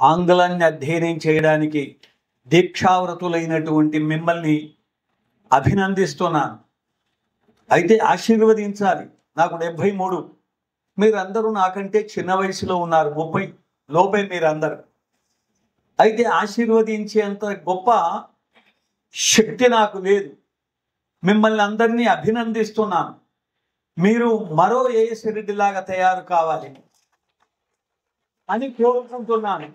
ఆంగ్లాన్ని అధ్యయనం చేయడానికి దీక్షావ్రతులైనటువంటి మిమ్మల్ని అభినందిస్తున్నాను. అయితే ఆశీర్వదించాలి. నాకు 73, మీరందరూ నాకంటే చిన్న వయసులో ఉన్నారు, 30 లోపే మీరందరూ. అయితే ఆశీర్వదించేంత గొప్ప శక్తి నాకు లేదు. మిమ్మల్ని అందరినీ అభినందిస్తున్నాను. మీరు మరో ఏఎస్ రెడ్డిలాగా తయారు కావాలి అని కోరుకుంటున్నాను.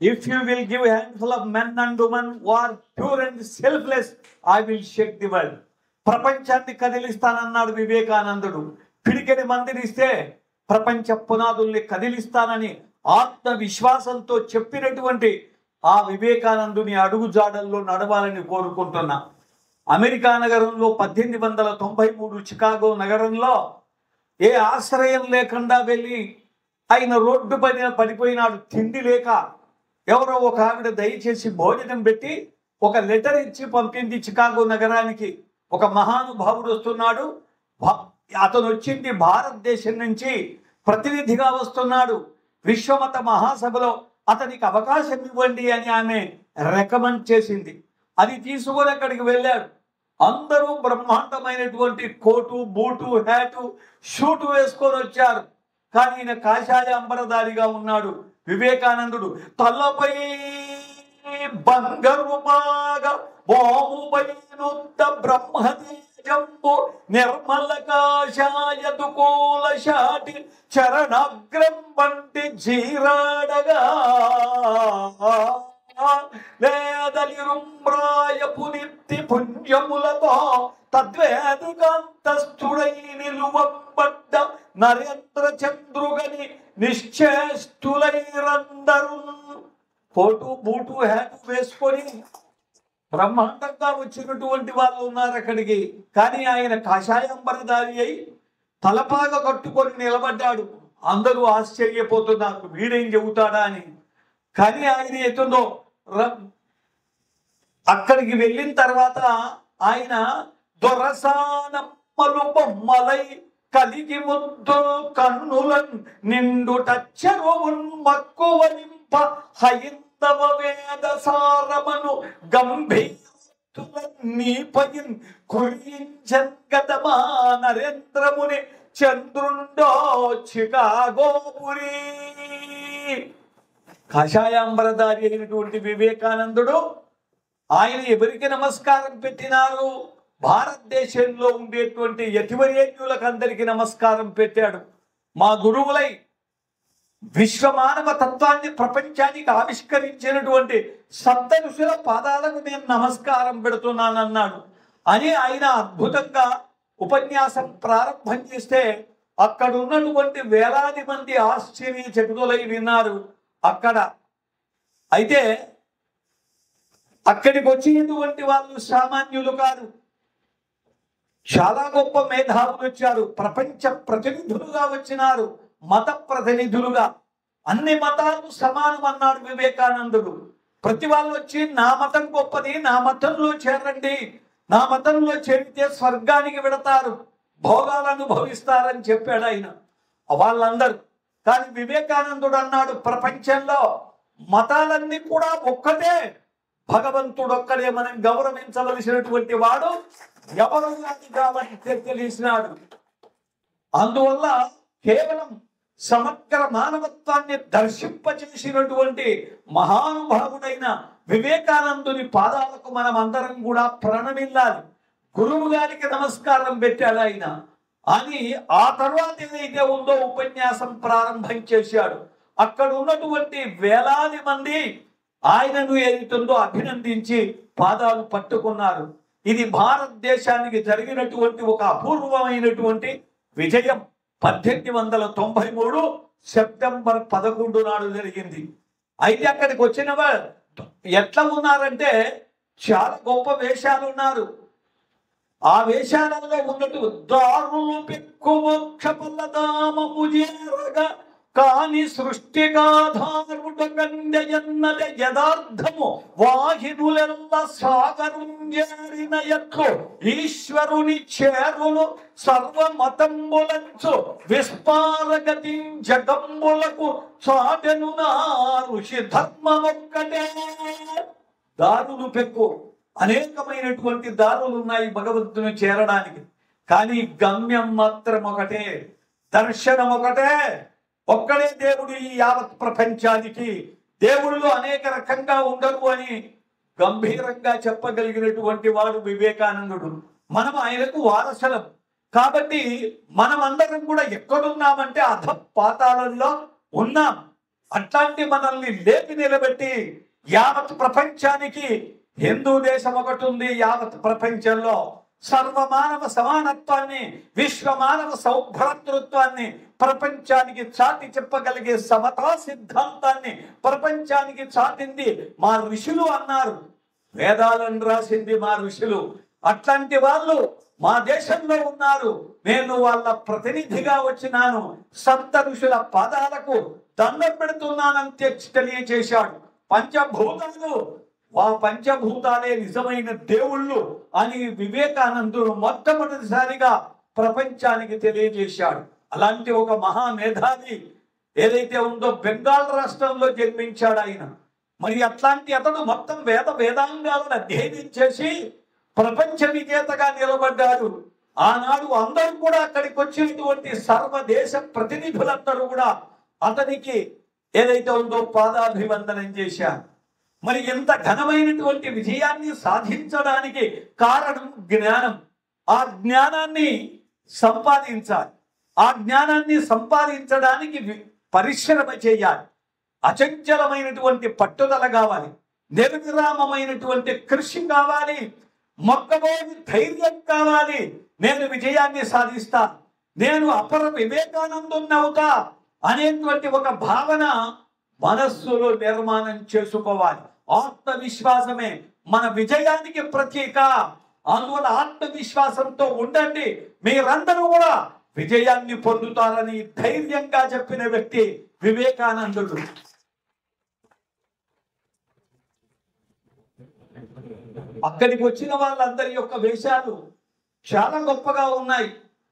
If you will give a handful of men and women who are pure and selfless, I will shake the world. ప్రపంచాన్ని కదిలిస్తానన్నాడు వివేకానందుడు. పిడికెడి మందిరిస్తే ప్రపంచ పునాదుల్ని కదిలిస్తానని ఆత్మవిశ్వాసంతో చెప్పినటువంటి ఆ వివేకానందుని అడుగుజాడల్లో నడవాలని కోరుకుంటున్నా. అమెరికా నగరంలో 1893 చికాగో నగరంలో ఏ ఆశ్రయం లేకుండా వెళ్ళి ఆయన రోడ్డు పైన పడిపోయినాడు. తిండి లేక ఎవరో ఒక ఆవిడ దయచేసి భోజనం పెట్టి ఒక లెటర్ ఇచ్చి పంపింది చికాగో నగరానికి. ఒక మహానుభావుడు వస్తున్నాడు, అతను వచ్చింది భారతదేశం నుంచి ప్రతినిధిగా వస్తున్నాడు, విశ్వమత మహాసభలో అతనికి అవకాశం ఇవ్వండి అని ఆమె రికమెండ్ చేసింది. అది తీసుకొని అక్కడికి వెళ్ళాడు. అందరూ బ్రహ్మాండమైనటువంటి కోటు, బూటు, హ్యాటు, షూటు వేసుకొని వచ్చారు. కానీ ఈయన కాషాయ అంబరదారిగా ఉన్నాడు. వివేకానందుడు తలపై బంగారు బాగా భూముపై నుత్త బ్రహ్మతేజంబు నిర్మల కాషాయదుకూల శాటి చరణాగ్రం వంటి జీరాడగా లేదలిరుంబ్రాయ పునిత్తి పుణ్యములతో తద్వేదికాంతస్థుడై నిలువబడ్డ నరేంద్ర చంద్రుగని నిశ్చేష్టులైరందరూ కోటు, బూటు, హ్యాటు వేసుకొని బ్రహ్మాండంగా వచ్చినటువంటి వాళ్ళు ఉన్నారు అక్కడికి. కానీ ఆయన కాషాయంబరదారి అయి తలపాగా కట్టుకొని నిలబడ్డాడు. అందరూ ఆశ్చర్యపోతున్నారు, వీడేం చెబుతాడా అని. కానీ ఆయన ఎటుందో అక్కడికి వెళ్ళిన తర్వాత ఆయన దొరసానమ్మలు బొమ్మలై కలిగి ముద్దు కన్నులన్ నిండుటచ్చరువున్ మక్కువ నింప హైందవ వేద సారమను గంభీరపయిన్ కురించగతమా నరేంద్రముని చంద్రుండో చికాగోపురి. కాషాయాంబరదారి అయినటువంటి వివేకానందుడు ఆయన ఎవరికి నమస్కారం పెట్టినారు? భారతదేశంలో ఉండేటువంటి యతివరేణ్యులకు అందరికీ నమస్కారం పెట్టాడు. మా గురువులై విశ్వమానవ తత్వాన్ని ప్రపంచానికి ఆవిష్కరించినటువంటి సప్త ఋషుల పాదాలకు నేను నమస్కారం పెడుతున్నానన్నాడు అని ఆయన అద్భుతంగా ఉపన్యాసం ప్రారంభం చేస్తే అక్కడ ఉన్నటువంటి వేలాది మంది ఆశ్చర్యచకితులై విన్నారు. అక్కడ అయితే అక్కడికి వచ్చేటువంటి వాళ్ళు సామాన్యులు కాదు, చాలా గొప్ప మేధావులు వచ్చారు. ప్రపంచ ప్రతినిధులుగా వచ్చినారు, మత ప్రతినిధులుగా. అన్ని మతాలు సమానం అన్నాడు వివేకానందుడు. ప్రతి వాళ్ళు వచ్చి నా మతం గొప్పది, నా మతంలో చేరండి, నా మతంలో చేరితే స్వర్గానికి వెడతారు, భోగాలు అనుభవిస్తారని చెప్పాడు ఆయన వాళ్ళందరూ. కానీ వివేకానందుడు అన్నాడు, ప్రపంచంలో మతాలన్నీ కూడా ఒక్కటే, భగవంతుడు ఒక్కడే మనం గౌరవించవలసినటువంటి వాడు ఎవరు కాబట్టి తెలిసినాడు. అందువల్ల కేవలం సమగ్ర మానవత్వాన్ని దర్శింపచేసినటువంటి మహానుభావుడైన వివేకానందుని పాదాలకు మనం అందరం కూడా ప్రణమిల్లాలి. గురువు గారికి నమస్కారం పెట్టాడు ఆయన అని ఆ తర్వాత ఏదైతే ఉందో ఉపన్యాసం ప్రారంభం చేశాడు. అక్కడ ఉన్నటువంటి వేలాది మంది ఆయనను ఏదైతుందో అభినందించి పాదాలు పట్టుకున్నారు. ఇది భారతదేశానికి జరిగినటువంటి ఒక అపూర్వమైనటువంటి విజయం. 1893 సెప్టెంబర్ 11 నాడు జరిగింది. అయితే అక్కడికి వచ్చిన వారు ఎట్లా ఉన్నారంటే చాలా గొప్ప వేషాలు ఉన్నారు. ఆ వేషాలలో ఉన్నట్టు దారులు పెక్కు మోక్ష పల్లదామము చేరగా కాని సృష్టిగాధారుడ ఎన్నది యథార్థము వాహినులెల్ల సాగరుంజేరిన ఎట్లు ఈశ్వరుని చేరును సర్వమతంబులంచు విస్పారగతి జగంబులకు చాటెను నా ఋషి ధర్మమొక్కటే. దారులు పెక్కు, అనేకమైనటువంటి దారులు ఉన్నాయి భగవంతుని చేరడానికి, కానీ గమ్యం మాత్రం ఒకటే, దర్శనం ఒకటే. ఒక్కడే దేవుడు ఈ యావత్ ప్రపంచానికి. దేవుళ్ళు అనేక రకంగా ఉండరు అని గంభీరంగా చెప్పగలిగినటువంటి వాడు వివేకానందుడు. మనం ఆయనకు వారసులం. కాబట్టి మనమందరం కూడా ఎక్కడున్నామంటే అధ పాతాళంలో ఉన్నాం. అట్లాంటి మనల్ని లేపి నిలబెట్టి యావత్ ప్రపంచానికి, హిందూ దేశం ఒకటి ఉంది యావత్ ప్రపంచంలో, సర్వమానవ సమానత్వాన్ని, విశ్వమానవ సౌభ్రాతృత్వాన్ని ప్రపంచానికి చాటి చెప్పగలిగే సమతా సిద్ధాంతాన్ని ప్రపంచానికి చాటింది మా ఋషులు అన్నారు. వేదాలను రాసింది మా ఋషులు. అట్లాంటి వాళ్ళు మా దేశంలో ఉన్నారు. నేను వాళ్ళ ప్రతినిధిగా వచ్చినాను. సప్త ఋషుల పాదాలకు దండం పెడుతున్నానని తెలియచేశాడు. పంచభూతాలు, ఆ పంచభూతాలే నిజమైన దేవుళ్ళు అని వివేకానందుడు మొట్టమొదటిసారిగా ప్రపంచానికి తెలియజేశాడు. అలాంటి ఒక మహామేధావి ఏదైతే ఉందో బెంగాల్ రాష్ట్రంలో జన్మించాడు ఆయన. మరి అట్లాంటి అతడు మొత్తం వేదాంగాలను అధ్యయనం చేసి ప్రపంచ విజేతగా నిలబడ్డాడు. ఆనాడు అందరూ కూడా అక్కడికి వచ్చినటువంటి సర్వదేశ ప్రతినిధులందరూ కూడా అతనికి ఏదైతే ఉందో పాదాభివందనం చేశారు. మరి ఎంత ఘనమైనటువంటి విజయాన్ని సాధించడానికి కారణం జ్ఞానం. ఆ జ్ఞానాన్ని సంపాదించాలి. ఆ జ్ఞానాన్ని సంపాదించడానికి పరిశ్రమ చేయాలి. అచంచలమైనటువంటి పట్టుదల కావాలి. నిర్విరామమైనటువంటి కృషి కావాలి. మొక్కబోని ధైర్యం కావాలి. నేను విజయాన్ని సాధిస్తాను, నేను అపర వివేకానందున్నవుతా అనేటువంటి ఒక భావన మనస్సులో నిర్మాణం చేసుకోవాలి. ఆత్మవిశ్వాసమే మన విజయానికి ప్రతీక. అందువల్ల ఆత్మవిశ్వాసంతో ఉండండి, మీరందరూ కూడా విజయాన్ని పొందుతారని ధైర్యంగా చెప్పిన వ్యక్తి వివేకానందుడు. అక్కడికి వచ్చిన వాళ్ళందరి యొక్క వేషాలు చాలా గొప్పగా ఉన్నాయి.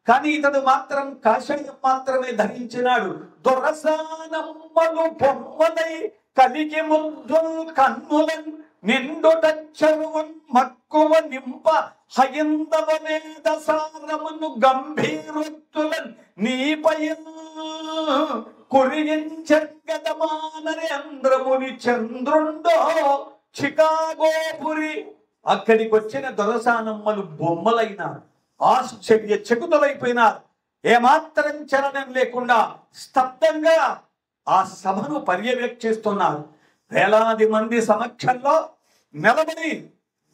కానీ ఇతడు మాత్రం కాషాయం మాత్రమే ధరించినాడు. దొరసానమ్మలు బొమ్మలై కలిగి ముద్దుల్ కన్నులన్ నిండుటచ్చరువన్ మక్కువ నింప హయందవ వేద సారమును గంభీరుత్తులన్ నీపై కురియించగదమానరేంద్రముని చంద్రుండో చికాగోపురి. అక్కడికి వచ్చిన దొరసానమ్మలు బొమ్మలైనారు. ఆశ్చర్య చకుతులైపోయినారు. ఏమాత్రం చలనం లేకుండా స్తబ్దంగా ఆ సభను పర్యవేక్షిస్తున్నారు. వేలాది మంది సమక్షంలో నిలబడి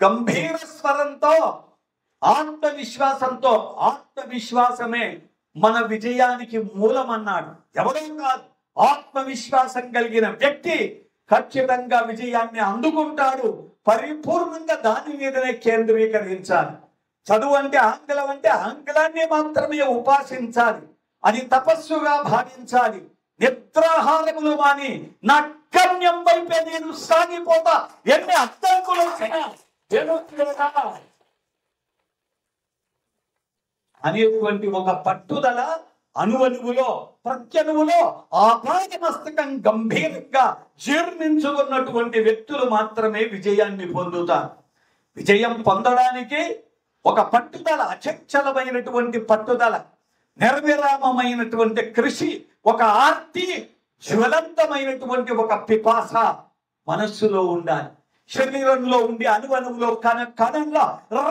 గంభీర స్వరంతో ఆత్మవిశ్వాసంతో, ఆత్మవిశ్వాసమే మన విజయానికి మూలమన్నాడు. ఎవరో కాదు, ఆత్మవిశ్వాసం కలిగిన వ్యక్తి ఖచ్చితంగా విజయాన్ని అందుకుంటాడు. పరిపూర్ణంగా దాని మీదనే కేంద్రీకరించాలి. చదువు అంటే ఆంగ్లం అంటే ఆంగ్లాన్ని మాత్రమే ఉపాసించాలి, అది తపస్సుగా భావించాలి. నిద్రాహారములు మాని నా గమ్యం వైపే నేను సాగిపోతా, ఎన్ని అడ్డంకులు వచ్చినా అనేటువంటి ఒక పట్టుదల అణువణువులో, ప్రత్యణువులో ఆపాద మస్తకం గంభీరంగా జీర్ణించుకున్నటువంటి వ్యక్తులు మాత్రమే విజయాన్ని పొందుతారు. విజయం పొందడానికి ఒక పట్టుదల, అచంచలమైనటువంటి పట్టుదల, నిర్విరామమైనటువంటి కృషి, ఒక ఆర్తి, జ్వలంతమైనటువంటి ఒక పిపాస మనస్సులో ఉండాలి. శరీరంలో ఉండి అణువణువులో కణంలో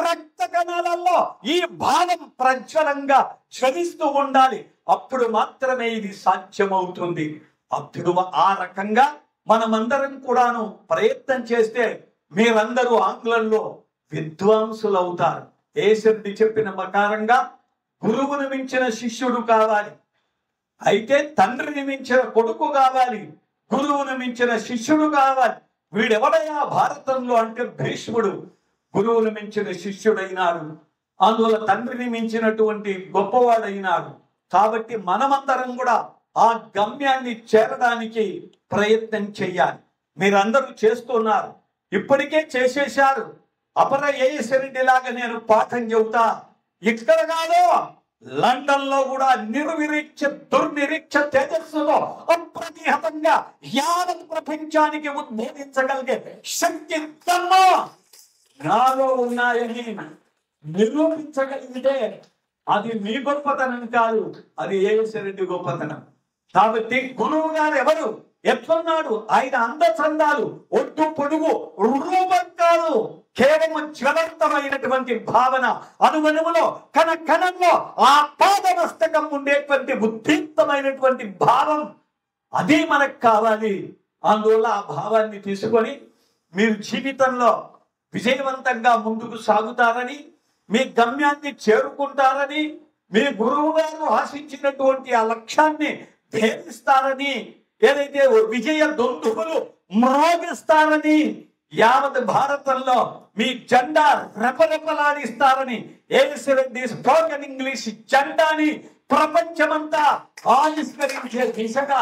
రక్త కణాలలో ఈ భావం ప్రజ్వలంగా జ్వలిస్తూ ఉండాలి. అప్పుడు మాత్రమే ఇది సాధ్యమవుతుంది. అప్పుడు ఆ రకంగా మనమందరం కూడాను ప్రయత్నం చేస్తే మీరందరూ ఆంగ్లంలో విద్వాంసులు అవుతారు. యేసుడి చెప్పిన ప్రకారంగా గురువును మించిన శిష్యుడు కావాలి, అయితే తండ్రిని మించిన కొడుకు కావాలి, గురువును మించిన శిష్యుడు కావాలి. వీడెవడైనా భారతంలో అంటే భీష్ముడు గురువును మించిన శిష్యుడైనాడు. అందువల్ల తండ్రిని మించినటువంటి గొప్పవాడైనాడు. కాబట్టి మనమందరం కూడా ఆ గమ్యాన్ని చేరడానికి ప్రయత్నం చెయ్యాలి. మీరందరూ చేస్తున్నారు, ఇప్పటికే చేసేశారు. అపర ఏఎస్రెడ్డి లాగా నేను పాఠం చెబుతా. ఇక్కడ కాదు, లండన్ లో కూడా నిర్విరీక్ష దుర్నిరీక్ష తేజస్సులో అప్రతిహతంగా యావత్ ప్రపంచానికి ఉద్బోధించగలిగే శక్తి నాలో ఉన్నాయని నిరూపించగలిగితే అది మీ గొప్పతనం కాదు, అది ఏఎస్రెడ్డి గొప్పతనం. కాబట్టి గురువు గారు ఎవరు, ఎట్లున్నాడు, ఆయన అందచందాలు ఒడ్డు పొడుగు రూపం కాదు, కేవలం జ్వలంతమైనటువంటి భావన, అనుమనములో కణ కణంలో ఆ పాదమస్తకం ఉండేటువంటి ఉద్దీప్తమైనటువంటి భావం, అదే మనకు కావాలి. అందువల్ల ఆ భావాన్ని తీసుకొని మీరు జీవితంలో విజయవంతంగా ముందుకు సాగుతారని, మీ గమ్యాన్ని చేరుకుంటారని, మీ గురువు గారు ఆశించినటువంటి ఆ లక్ష్యాన్ని భేదిస్తారని, ఏదైతే విజయ దొందుకులు మ్రోగిస్తారని, యావత్ భారతంలో మీ జెండా రెపరెపలాడిస్తారని, ఏఎస్రెడ్డి స్పోకెన్ ఇంగ్లీష్ జెండాని ప్రపంచమంతా ఆవిష్కరించే దిశగా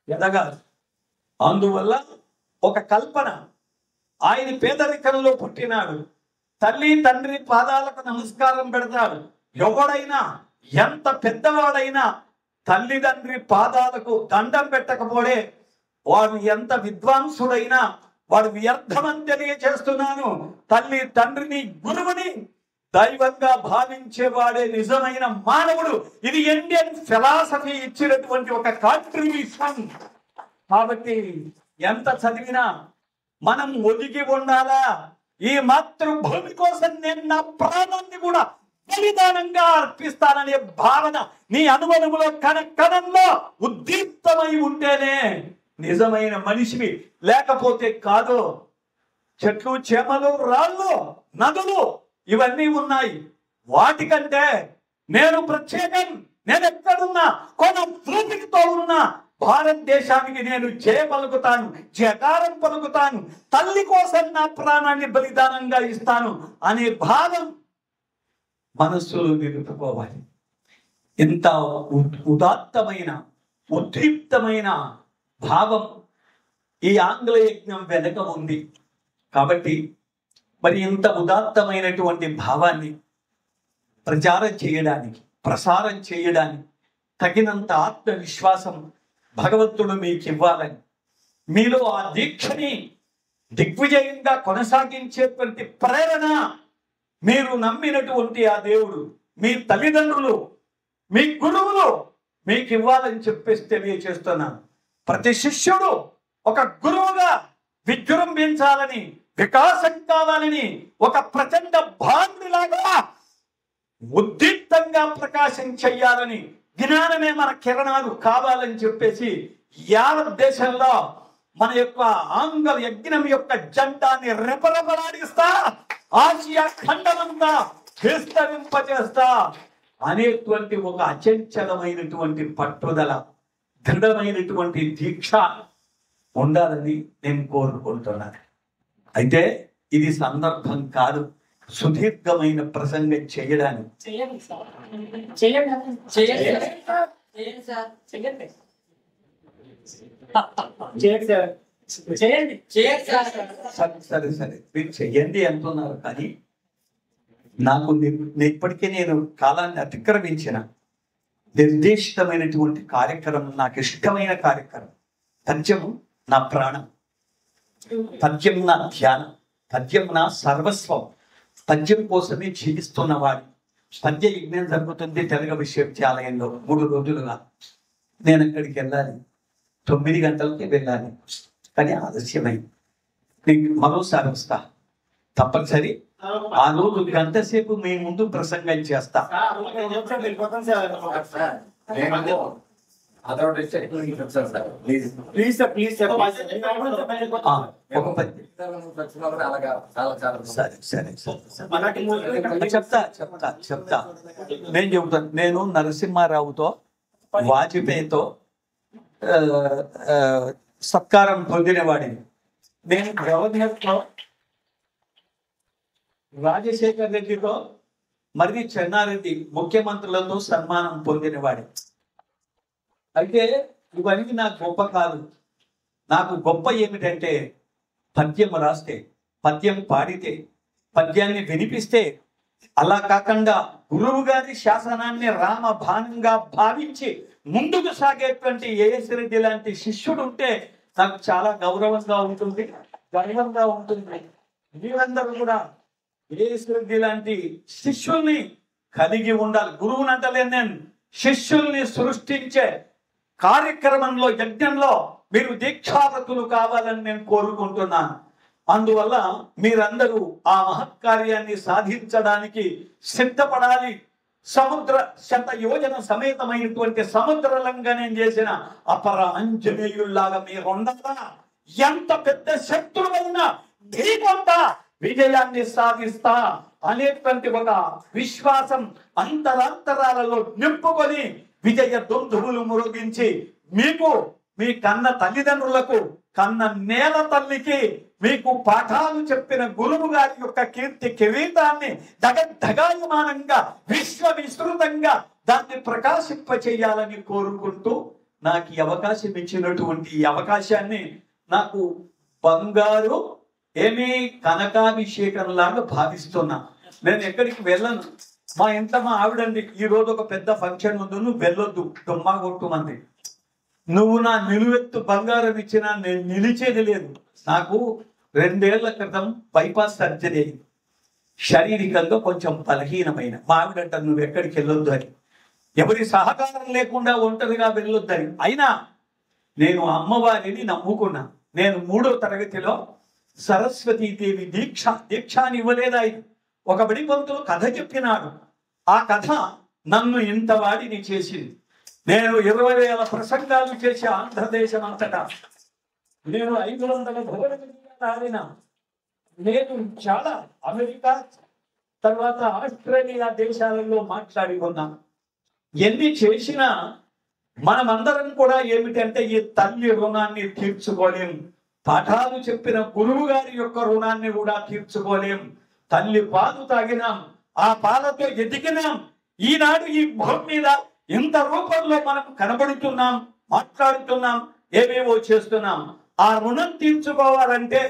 ఎదగాలి. అందువల్ల ఒక కల్పన, ఆయన పేదరికంలో పుట్టినాడు, తల్లి తండ్రి పాదాలకు నమస్కారం పెడతాడు. ఎవడైనా ఎంత పెద్దవాడైనా తల్లిదండ్రి పాదాలకు దండం పెట్టకపోడే వాడు ఎంత విద్వాంసుడైనా వాడు వ్యర్థమని తెలియచేస్తున్నాను. తల్లి తండ్రిని గురువుని దైవంగా భావించేవాడే నిజమైన మానవుడు. ఇది ఇండియన్ ఫిలాసఫీ ఇచ్చినటువంటి ఒక కాంట్రిబ్యూషన్. కాబట్టి ఎంత చదివినా మనం ఒదిగి ఉండాలా. ఈ మాతృభూమి కోసం నేను నా ప్రాణాన్ని కూడా బలిదానంగా అర్పిస్తాననే భావన నీ అనుభవంలో కణ కణంలో ఉద్దీప్తమై ఉంటేనే నిజమైన మనిషివి, లేకపోతే కాదు. చెట్లు చేమలు రాళ్ళు నదులు ఇవన్నీ ఉన్నాయి, వాటికంటే నేను ప్రత్యేకం. నేను ఎక్కడున్నా కొన భూమితో ఉన్నా భారతదేశానికి నేను జయ పలుకుతాను, జయకారం పలుకుతాను, తల్లి కోసం నా ప్రాణాన్ని బలిదానంగా ఇస్తాను అనే భావం మనస్సులో నిలుపుకోవాలి. ఇంత ఉదాత్తమైన ఉద్దీప్తమైన భావం ఈ ఆంగ్ల యజ్ఞం వెనక ఉంది. కాబట్టి మరి ఇంత ఉదాత్తమైనటువంటి భావాన్ని ప్రచారం చేయడానికి, ప్రసారం చేయడానికి తగినంత ఆత్మవిశ్వాసం భగవంతుడు మీకు ఇవ్వాలని, మీలో ఆ దీక్షని దిగ్విజయంగా కొనసాగించేటువంటి ప్రేరణ మీరు నమ్మినటువంటి ఆ దేవుడు, మీ తల్లిదండ్రులు, మీ గురువులు మీకు ఇవ్వాలని చెప్పేసి తెలియచేస్తున్నాను. ప్రతి శిష్యుడు ఒక గురువుగా విజృంభించాలని, వికాసం కావాలని, ఒక ప్రచండ భాండిలాగా ఉద్దీప్తంగా ప్రకాశం చెయ్యాలని, జ్ఞానమే మన కిరణాలు కావాలని చెప్పేసి యావత్ దేశంలో మన యొక్క ఆంగ్ల యజ్ఞం యొక్క జెండాన్ని రెపరెపలాడిస్తా, ఆసియా ఖండమంతా విస్తరింపజేస్తా అనేటువంటి ఒక అచంచలమైనటువంటి పట్టుదల, దృఢమైనటువంటి దీక్ష ఉండాలని నేను కోరుకుంటున్నాను. అయితే ఇది సందర్భం కాదు సుదీర్ఘమైన ప్రసంగం చేయడానికి. సరే సరే మీరు చెయ్యండి అంటున్నారు, కానీ నాకు ఇప్పటికే నేను కాలాన్ని అతిక్రమించిన నిర్దేశితమైనటువంటి కార్యక్రమం, నాకు ఇష్టమైన కార్యక్రమం. పద్యం నా ప్రాణం, పద్యం నా ధ్యానం, పద్యం నా సర్వస్వం. పద్యం కోసమే జీవిస్తున్నవాడు. పద్య యజ్ఞం జరుగుతుంది తెలుగు విశ్వవిద్యాలయంలో 3 రోజులుగా. నేను అక్కడికి వెళ్ళాలి, 9 గంటలకి వెళ్ళాలి, కానీ ఆలస్యమైంది. నేను మరోసారి వస్తా తప్పనిసరి. ఆ రోజు గంట సేపు మీ ముందు ప్రసంగం చేస్తా. చెప్తా. నేను చెబుతాను. నేను నరసింహారావుతో, వాజ్పేయితో సత్కారం పొందినవాడిని. నేను గవర్నర్తో, రాజశేఖర్ రెడ్డితో మర్రి చెన్నారెడ్డి ముఖ్యమంత్రులతో సన్మానం పొందినవాడే. అయితే ఇవన్నీ నాకు గొప్ప కాదు. నాకు గొప్ప ఏమిటంటే పద్యం రాస్తే, పద్యం పాడితే, పద్యాన్ని వినిపిస్తే, అలా కాకుండా గురువు గారి శాసనాన్ని రామబాణంగా భావించి ముందుకు సాగేటువంటి ఏఎస్ రెడ్డి లాంటి శిష్యుడు ఉంటే నాకు చాలా గౌరవంగా ఉంటుంది, గర్వంగా ఉంటుంది. మీరందరూ కూడా ఏఎస్ రెడ్డి లాంటి శిష్యుల్ని కలిగి ఉండాలి. గురువుని అంటలేను నేను, శిష్యుల్ని సృష్టించే కార్యక్రమంలో, యజ్ఞంలో మీరు దీక్షారతులు కావాలని నేను కోరుకుంటున్నాను. అందువల్ల మీరందరూ ఆ మహత్కార్యాన్ని సాధించడానికి సిద్ధపడాలి. సముద్ర శత యోజన సమేతమైనటువంటి సముద్ర లంఘనం చేసిన అపర అంజనేయుల్లాగా మీరు ఉండాలా. ఎంత పెద్ద శత్రువైనా ఢీకొంత విజయాన్ని సాధిస్తా అనేటువంటి ఒక విశ్వాసం అంతరాంతరాలలో నింపుకొని విజయ దుందువులు మురగించి మీకు, మీ కన్న తల్లిదండ్రులకు, కన్న నేల తల్లికి మీకు పాఠాలు చెప్పిన గురువు గారి యొక్క కీర్తి కిరీటాన్ని దగద్దగాయమానంగా విశ్వ విస్తృతంగా దాన్ని ప్రకాశింపచేయాలని కోరుకుంటూ నాకు ఈ అవకాశం ఇచ్చినటువంటి ఈ అవకాశాన్ని నాకు బంగారు కనకాభిషేకంలాగా భావిస్తున్నా. నేను ఎక్కడికి వెళ్ళను. మా ఇంట్లో మా ఆవిడండి, ఈ రోజు ఒక పెద్ద ఫంక్షన్ ఉంది, నువ్వు వెళ్ళొద్దు, దుమ్మా కొట్టుమంది. నువ్వు నా నిలువెత్తు బంగారం ఇచ్చినా నేను నిలిచేది లేదు. నాకు 2 ఏళ్ల క్రితం బైపాస్ సర్జరీ అయింది. శారీరకంగా కొంచెం బలహీనమైన. మా ఆవిడంట నువ్వు ఎక్కడికి వెళ్ళొద్దు అని, ఎవరి సహకారం లేకుండా ఒంటరిగా వెళ్ళొద్దని. అయినా నేను అమ్మవారిని నమ్ముకున్నా. నేను 3వ తరగతిలో సరస్వతీదేవి దీక్షాన్ని ఇవ్వలేదు. ఆయన ఒక బడిపంతులు కథ చెప్పినాడు. ఆ కథ నన్ను ఇంత వాడిని చేసింది. నేను 20,000 ప్రసంగాలు చేసి ఆంధ్రదేశం అంతటా నేను 500 భగవద్గీతలు ఆడిన. నేను చాలా అమెరికా తర్వాత ఆస్ట్రేలియా దేశాలలో మాట్లాడుకున్నాను. ఎన్ని చేసినా మనమందరం కూడా ఏమిటంటే ఈ తల్లి రుణాన్ని తీర్చుకోలేం. పాఠాలు చెప్పిన గురువు గారి యొక్క రుణాన్ని కూడా తీర్చుకోలేం. తల్లి పాలు తాగినాం, ఆ పాలతో ఎదిగినాం. ఈనాడు ఈ భూమి మీద ఇంత రూపంలో మనం కనబడుతున్నాం, మాట్లాడుతున్నాం, ఏవేవో చేస్తున్నాం. ఆ రుణం తీర్చుకోవాలంటే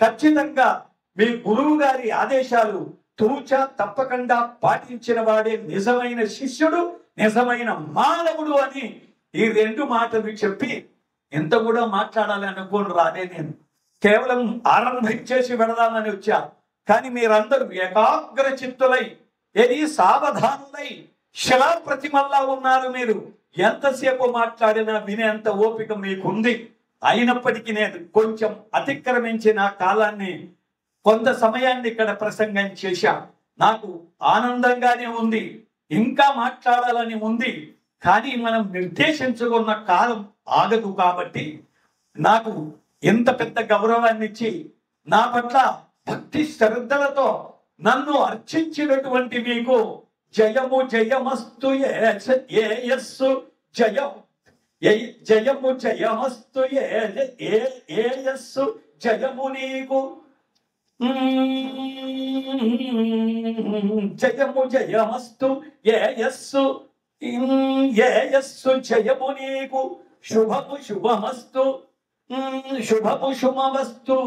ఖచ్చితంగా మీ గురువు గారి ఆదేశాలు తూచా తప్పకుండా పాటించిన వాడే నిజమైన శిష్యుడు, నిజమైన మానవుడు అని ఈ 2 మాటలు చెప్పి ఎంత కూడా మాట్లాడాలి అనుకోని రానే. నేను కేవలం ఆరంభించేసి వెళదామని వచ్చా. కానీ మీరందరూ ఏకాగ్ర చిత్తులై, ఏది సావధానులై శిలా ప్రతిమల్లా ఉన్నారు. మీరు ఎంతసేపు మాట్లాడినా వినేంత ఓపిక మీకుంది. అయినప్పటికీ నేను కొంచెం అతిక్రమించి నా కాలాన్ని, కొంత సమయాన్ని ఇక్కడ ప్రసంగం చేశా. నాకు ఆనందంగానే ఉంది, ఇంకా మాట్లాడాలని ఉంది. కానీ మనం నిర్దేశించుకున్న కాలం ఆగదు. కాబట్టి నాకు ఎంత పెద్ద గౌరవాన్ని ఇచ్చి నా పట్ల భక్తి శ్రద్ధలతో నన్ను అర్చించినటువంటి మీకు జయము జయమస్తు ఏయస్సు జయం జయము జయమస్తు ఏయస్సు జయము నీకు జయము జయమస్తు ఏయస్సు ఏయస్సు జయము నీకు శుభము శుభమస్తు శుభము శుభమస్తు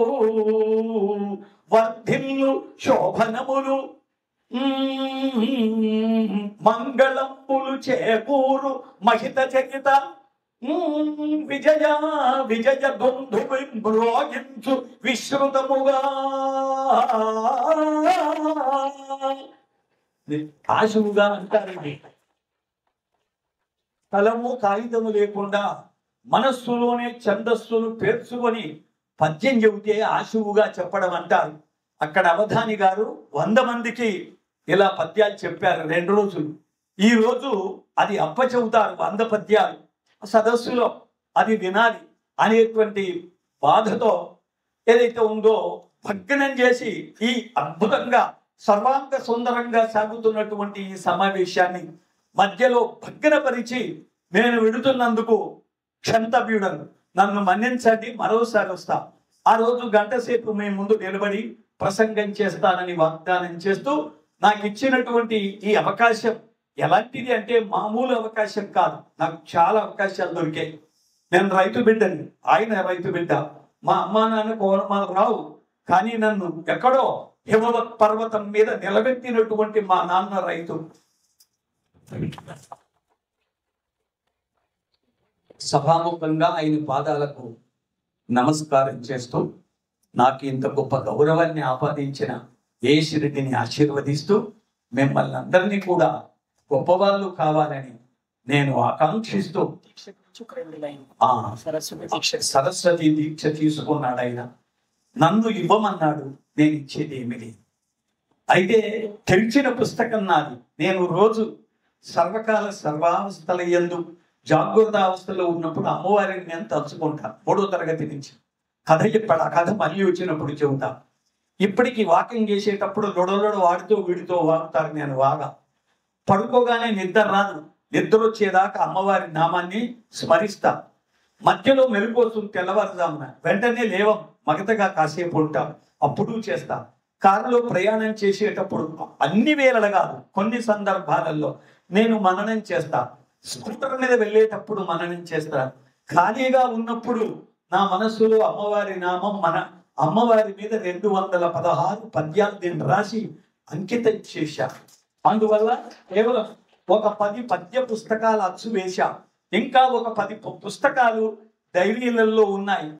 వర్ధిల్లు శోభనములు మంగళంబులు చేకూరు మహిత చకిత విజయ విజయ బంధు మ్రోగించు విశ్రుతముగా. ఆశువుగా అంటారండి. స్థలము కాగితము లేకుండా మనస్సులోనే ఛందస్సులు పేర్చుకొని పద్యం చెబితే ఆశువుగా చెప్పడం అంటారు. అక్కడ అవధాని గారు 100 మందికి ఇలా పద్యాలు చెప్పారు 2 రోజులు. ఈ రోజు అది చెబుతారు 100 పద్యాలు సదస్సులో, అది వినాలి అనేటువంటి బాధతో ఏదైతే ఉందో భగ్నం చేసి ఈ అద్భుతంగా సర్వాంగ సుందరంగా సాగుతున్నటువంటి ఈ సమావేశాన్ని మధ్యలో భగ్నపరిచి నేను విడుతున్నందుకు క్షంతవ్యుడను, నన్ను మన్నించండి. మరోసారి వస్తా. ఆ రోజు 1 గంట సేపు మీ ముందు నిలబడి ప్రసంగం చేస్తానని వాగ్దానం చేస్తూ నాకు ఇచ్చినటువంటి ఈ అవకాశం ఎలాంటిది అంటే మామూలు అవకాశం కాదు. నాకు చాలా అవకాశాలు దొరికాయి. నేను రైతు బిడ్డని, ఆయన రైతు బిడ్డ. మా అమ్మా నాన్న కోరమాలు రావు, కానీ నన్ను ఎక్కడో హిమవత్ పర్వతం మీద నిలబెట్టినటువంటి మా నాన్న రైతు. సభాముఖంగా ఆయన పాదాలకు నమస్కారం చేస్తూ నాకు ఇంత గొప్ప గౌరవాన్ని ఆపాదించిన జయశ్రీరెడ్డిని ఆశీర్వదిస్తూ మిమ్మల్ని అందరినీ కూడా గొప్పవాళ్ళు కావాలని నేను ఆకాంక్షిస్తూ సరస్వతి దీక్ష తీసుకున్నాడు ఆయన. నన్ను ఇవ్వమన్నాడు, నేను ఇచ్చేది ఏమి లేదు. అయితే తెరిచిన పుస్తకం నాది. నేను రోజు సర్వకాల సర్వావస్థల యందు జాగృత అవస్థలో ఉన్నప్పుడు అమ్మవారిని నేను తలుచుకుంటాను. 3వ తరగతి నుంచి కథ చెప్పాడు. ఆ కథ మళ్ళీ వచ్చినప్పుడు చెబుతా. ఇప్పటికీ వాకింగ్ చేసేటప్పుడు లొడలొడ వాడితో వీడితో వాగుతారు. నేను వాగా పడుకోగానే నిద్ర రాదు. నిద్ర వచ్చేదాకా అమ్మవారి నామాన్ని స్మరిస్తా. మధ్యలో మెలకు వస్తుంది తెల్లవారుజామున, వెంటనే లేవం, మగతగా కాసేపు ఉంటాం, అప్పుడు చేస్తా. కారులో ప్రయాణం చేసేటప్పుడు అన్ని వేళలు కాదు, కొన్ని సందర్భాలలో నేను మననం చేస్తా. స్కూటర్ మీద వెళ్ళేటప్పుడు మననం చేస్తా. ఖాళీగా ఉన్నప్పుడు నా మనస్సులో అమ్మవారి నామం, మన అమ్మవారి మీద 216 పద్యాలు నేను రాసి అంకితం చేశా. అందువల్ల కేవలం ఒక 10 పద్య పుస్తకాలు అచ్చు వేశా. ఇంకా ఒక 10 పుస్తకాలు డైరీలలో ఉన్నాయి.